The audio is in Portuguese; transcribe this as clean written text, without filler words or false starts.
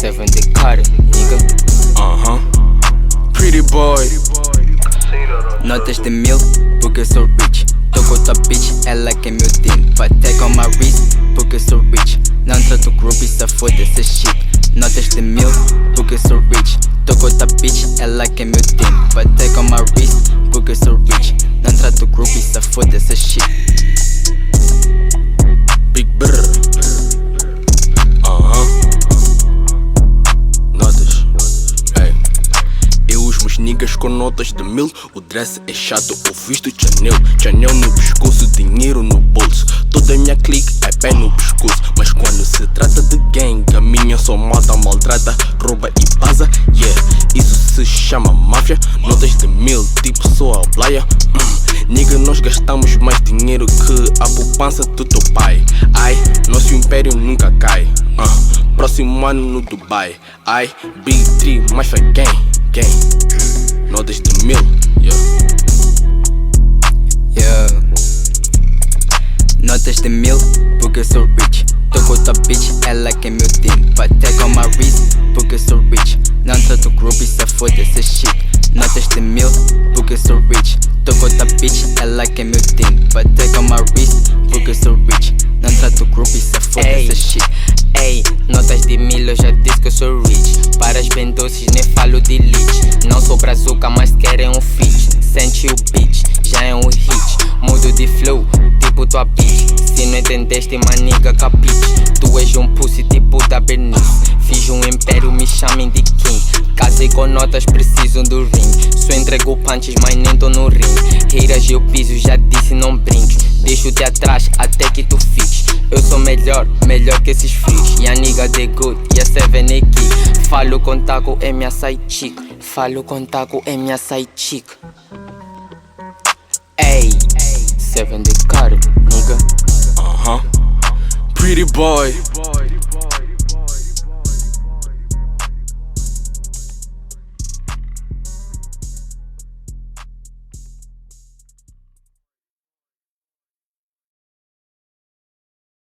7 de cara, nigga. Pretty boy. Notas de 1000, porque eu sou rich. Tô com tua bitch, ela que é meu team. Patei com my wrist, porque eu sou rich. Não trato groupies, só foda-se shit. Notas de 1000, porque eu sou rich. Tô com tua bitch, ela que é meu team. Patei com my wrist, porque eu sou rich. Não trato groupies, só foda-se shit. Big brr. Notas. Ei. Eu uso meus niggas com notas de 1000. O dress é chato, eu visto Chanel. Chanel no pescoço, dinheiro no bolso. Toda a minha clique é pé no pescoço. Mas quando se trata de gang, a minha só mata, maltrata, rouba e vaza. Yeah, isso se chama máfia. Notas de 1000, tipo sou a blaia. Nigga, nós gastamos mais dinheiro que a poupança do teu pai. Ai, nosso império nunca cai. Próximo ano no Dubai. Ai, Big 3, mais foi gang. Notas de 1000, Yeah. Notas de 1000, porque eu sou rich. Tô com tua bitch, ela que é meu team. Patei com my wrist, porque eu sou rich. Não trato groupies, só foda-se shit. Notas de 1000, porque eu sou rich. Tô com tua bitch, ela que é meu team. Patei com my wrist, porque eu sou rich. Não trato groupies, só foda-se shit. Ei, notas de 1000, eu já disse que eu sou rich. Para as bem doces, nem falo de leech. Não sou brazuca, mas querem um feat. Sente o beat, já é um hit. Mudo de flow, tipo tua bitch. Se não entendeste, maniga capite. Tu és um pussy tipo da Bernice. Fiz um império, me chamem de king. Casei com notas, precisam do ring. Só entrego punches, mas nem tô no ring. Reiras eu piso, já disse não brinques. Deixo-te atrás até que tu fiques. Eu sou melhor que esses freaks. E a nigga de good, e a 7 aqui. Falo com taco, é minha side chick. Falo com taco, é minha side chick. Ei, 7 de cara, nigga. Pretty boy.